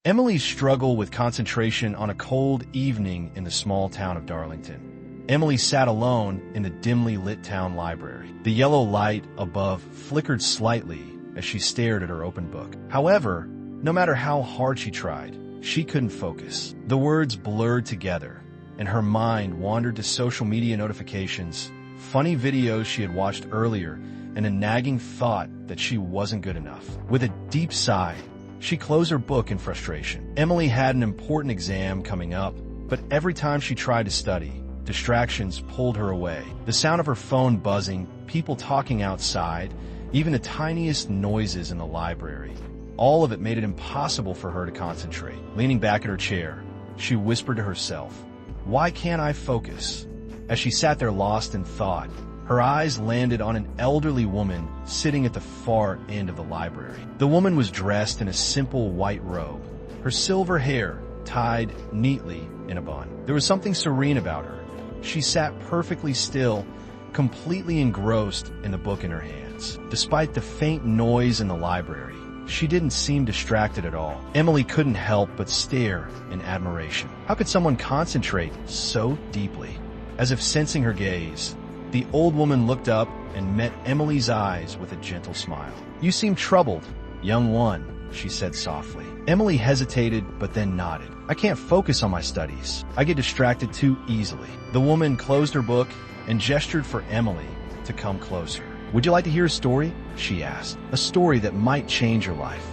Emily's struggle with concentration on a cold evening in the small town of Darlington. Emily sat alone in the dimly lit town library. The yellow light above flickered slightly as she stared at her open book. However, no matter how hard she tried, she couldn't focus. The words blurred together, and her mind wandered to social media notifications, funny videos she had watched earlier, and a nagging thought that she wasn't good enough. With a deep sigh, she closed her book in frustration. Emily had an important exam coming up, but every time she tried to study, distractions pulled her away. The sound of her phone buzzing, people talking outside, even the tiniest noises in the library. All of it made it impossible for her to concentrate. Leaning back in her chair, she whispered to herself, "Why can't I focus?" As she sat there lost in thought, her eyes landed on an elderly woman sitting at the far end of the library. The woman was dressed in a simple white robe, her silver hair tied neatly in a bun. There was something serene about her. She sat perfectly still, completely engrossed in the book in her hands. Despite the faint noise in the library, she didn't seem distracted at all. Emily couldn't help but stare in admiration. How could someone concentrate so deeply? As if sensing her gaze, the old woman looked up and met Emily's eyes with a gentle smile. "You seem troubled, young one," she said softly. Emily hesitated but then nodded. "I can't focus on my studies. I get distracted too easily." The woman closed her book and gestured for Emily to come closer. "Would you like to hear a story?" she asked. "A story that might change your life."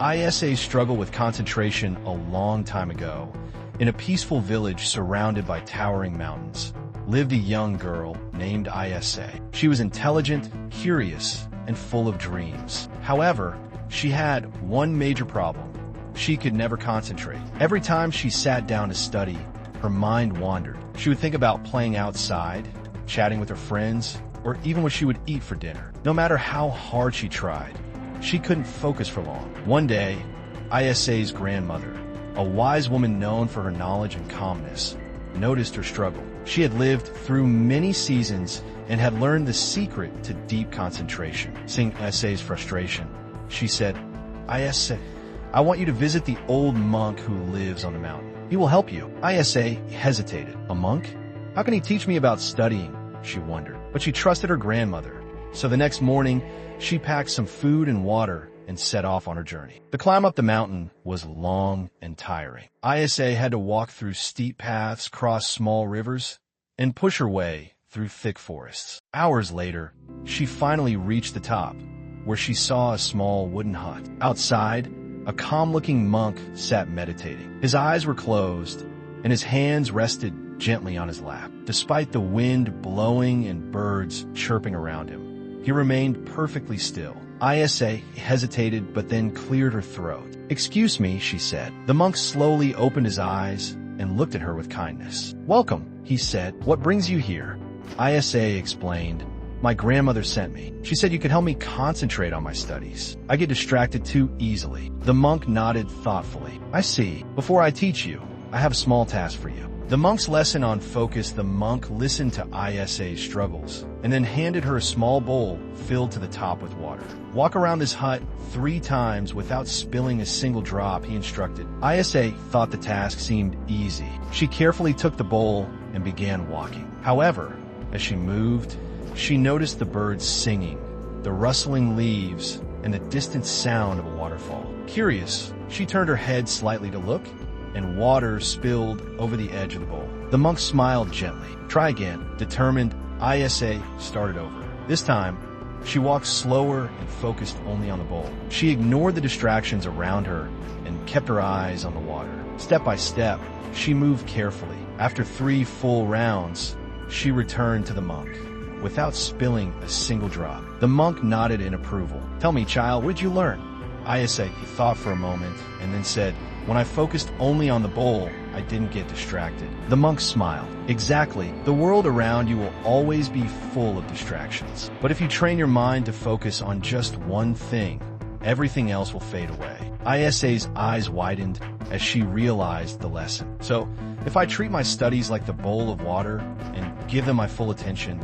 Isa struggled with concentration a long time ago. In a peaceful village surrounded by towering mountains, lived a young girl named Isa. She was intelligent, curious, and full of dreams. However, she had one major problem. She could never concentrate. Every time she sat down to study, her mind wandered. She would think about playing outside, chatting with her friends, or even what she would eat for dinner. No matter how hard she tried, she couldn't focus for long. One day, Isa's grandmother, a wise woman known for her knowledge and calmness, noticed her struggle. She had lived through many seasons and had learned the secret to deep concentration. Seeing Isa's frustration, she said, "Isa, I want you to visit the old monk who lives on the mountain. He will help you." Isa hesitated. "A monk? How can he teach me about studying?" she wondered. But she trusted her grandmother. So the next morning, she packed some food and water and set off on her journey. The climb up the mountain was long and tiring. Isa had to walk through steep paths, cross small rivers, and push her way through thick forests. Hours later, she finally reached the top, where she saw a small wooden hut. Outside, a calm-looking monk sat meditating. His eyes were closed, and his hands rested gently on his lap. Despite the wind blowing and birds chirping around him, he remained perfectly still. Isa hesitated but then cleared her throat. "Excuse me," she said. The monk slowly opened his eyes and looked at her with kindness. "Welcome," he said. "What brings you here?" Isa explained, "My grandmother sent me. She said you could help me concentrate on my studies. I get distracted too easily." The monk nodded thoughtfully. "I see. Before I teach you, I have a small task for you." The monk's lesson on focus. The monk listened to Isa's struggles and then handed her a small bowl filled to the top with water. "Walk around this hut 3 times without spilling a single drop," he instructed. Isa thought the task seemed easy. She carefully took the bowl and began walking. However, as she moved, she noticed the birds singing, the rustling leaves, and the distant sound of a waterfall. Curious, she turned her head slightly to look, and water spilled over the edge of the bowl. The monk smiled gently. "Try again." Determined, Isa started over. This time, she walked slower and focused only on the bowl. She ignored the distractions around her and kept her eyes on the water. Step by step, she moved carefully. After 3 full rounds, she returned to the monk, without spilling a single drop. The monk nodded in approval. "Tell me, child, what did you learn?" Isa thought for a moment and then said, "When I focused only on the bowl, I didn't get distracted." The monk smiled. "Exactly. The world around you will always be full of distractions. But if you train your mind to focus on just one thing, everything else will fade away." Isa's eyes widened as she realized the lesson. "So, if I treat my studies like the bowl of water and give them my full attention,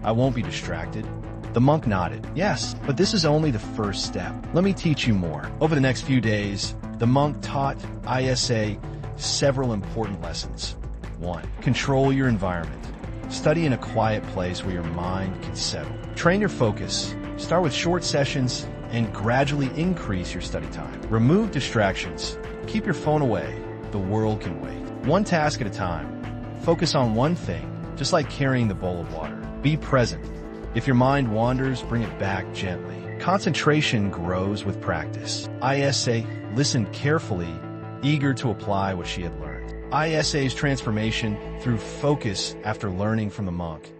I won't be distracted." The monk nodded. Yes, but this is only the first step. Let me teach you more. Over the next few days, the monk taught Isa several important lessons. 1. Control your environment. Study in a quiet place where your mind can settle. Train your focus. Start with short sessions and gradually increase your study time. Remove distractions. Keep your phone away. The world can wait. One task at a time. Focus on one thing, just like carrying the bowl of water. Be present. If your mind wanders, bring it back gently. Concentration grows with practice. Isa listened carefully, eager to apply what she had learned. Isa's transformation through focus after learning from the monk.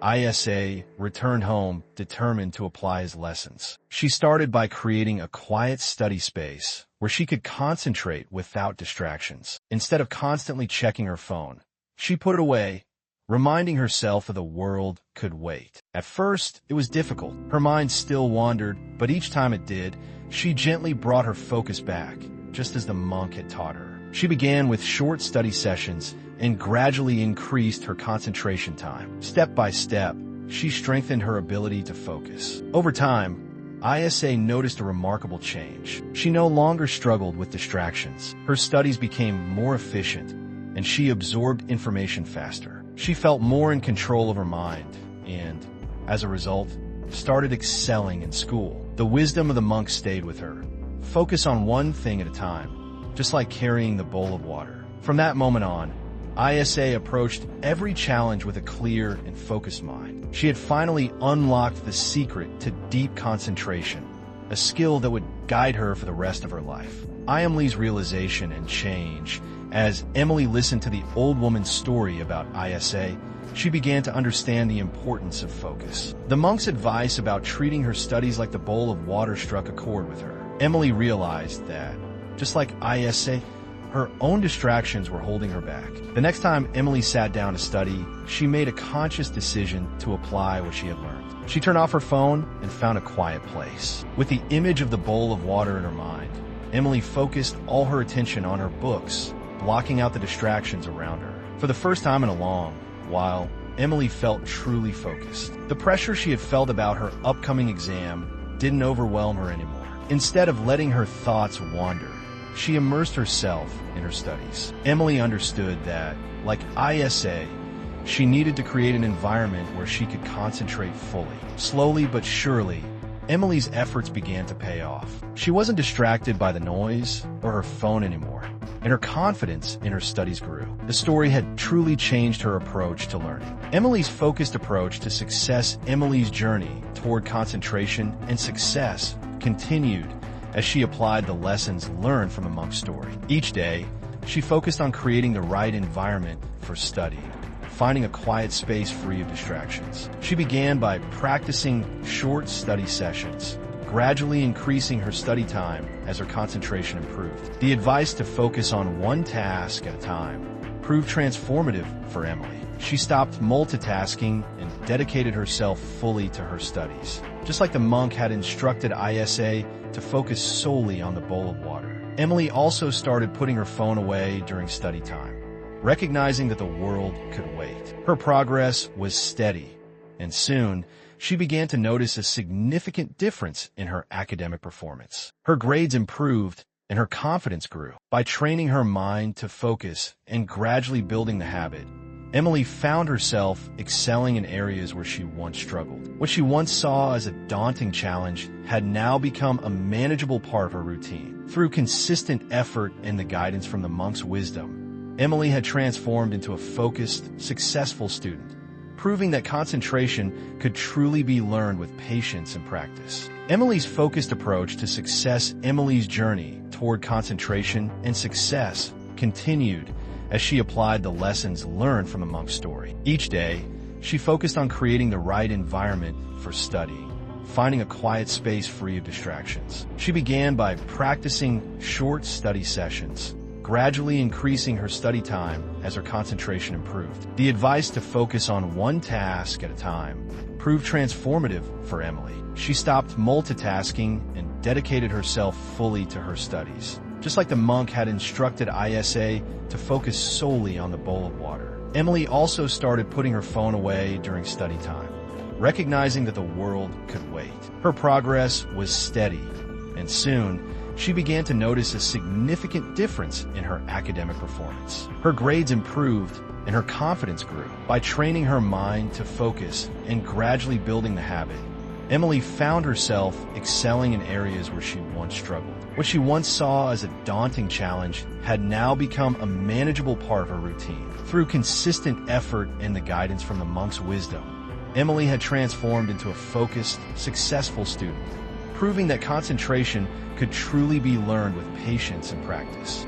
Isa returned home determined to apply his lessons. She started by creating a quiet study space where she could concentrate without distractions. Instead of constantly checking her phone, she put it away, reminding herself that the world could wait. At first, it was difficult. Her mind still wandered, but each time it did, she gently brought her focus back, just as the monk had taught her. She began with short study sessions and gradually increased her concentration time. Step by step, she strengthened her ability to focus. Over time, Isa noticed a remarkable change. She no longer struggled with distractions. Her studies became more efficient, and she absorbed information faster. She felt more in control of her mind and, as a result, started excelling in school. The wisdom of the monk stayed with her. Focus on one thing at a time, just like carrying the bowl of water. From that moment on, Isa approached every challenge with a clear and focused mind. She had finally unlocked the secret to deep concentration, a skill that would guide her for the rest of her life. Emily's realization and change. As Emily listened to the old woman's story about Isa, she began to understand the importance of focus. The monk's advice about treating her studies like the bowl of water struck a chord with her. Emily realized that, just like Isa, her own distractions were holding her back. The next time Emily sat down to study, she made a conscious decision to apply what she had learned. She turned off her phone and found a quiet place. With the image of the bowl of water in her mind, Emily focused all her attention on her books, blocking out the distractions around her. For the first time in a long while, Emily felt truly focused. The pressure she had felt about her upcoming exam didn't overwhelm her anymore. Instead of letting her thoughts wander, she immersed herself in her studies. Emily understood that, like Isa, she needed to create an environment where she could concentrate fully. Slowly but surely, Emily's efforts began to pay off. She wasn't distracted by the noise or her phone anymore, and her confidence in her studies grew. The story had truly changed her approach to learning. Emily's focused approach to success. Emily's journey toward concentration and success continued as she applied the lessons learned from the monk's story. Each day, she focused on creating the right environment for study, finding a quiet space free of distractions. She began by practicing short study sessions, gradually increasing her study time as her concentration improved. The advice to focus on one task at a time proved transformative for Emily. She stopped multitasking and dedicated herself fully to her studies. Just like the monk had instructed Isa to focus solely on the bowl of water, Emily also started putting her phone away during study time, recognizing that the world could wait. Her progress was steady, and soon she began to notice a significant difference in her academic performance. Her grades improved, and her confidence grew. By training her mind to focus and gradually building the habit, Emily found herself excelling in areas where she once struggled. What she once saw as a daunting challenge had now become a manageable part of her routine. Through consistent effort and the guidance from the monk's wisdom, Emily had transformed into a focused, successful student, proving that concentration could truly be learned with patience and practice. Emily's focused approach to success. Emily's journey toward concentration and success continued as she applied the lessons learned from the monk's story. Each day, she focused on creating the right environment for study, finding a quiet space free of distractions. She began by practicing short study sessions, gradually increasing her study time as her concentration improved. The advice to focus on one task at a time proved transformative for Emily. She stopped multitasking and dedicated herself fully to her studies. Just like the monk had instructed Isa to focus solely on the bowl of water, Emily also started putting her phone away during study time, recognizing that the world could wait. Her progress was steady, and soon, she began to notice a significant difference in her academic performance. Her grades improved, and her confidence grew. By training her mind to focus and gradually building the habit, Emily found herself excelling in areas where she once struggled. What she once saw as a daunting challenge had now become a manageable part of her routine. Through consistent effort and the guidance from the monk's wisdom, Emily had transformed into a focused, successful student, proving that concentration could truly be learned with patience and practice.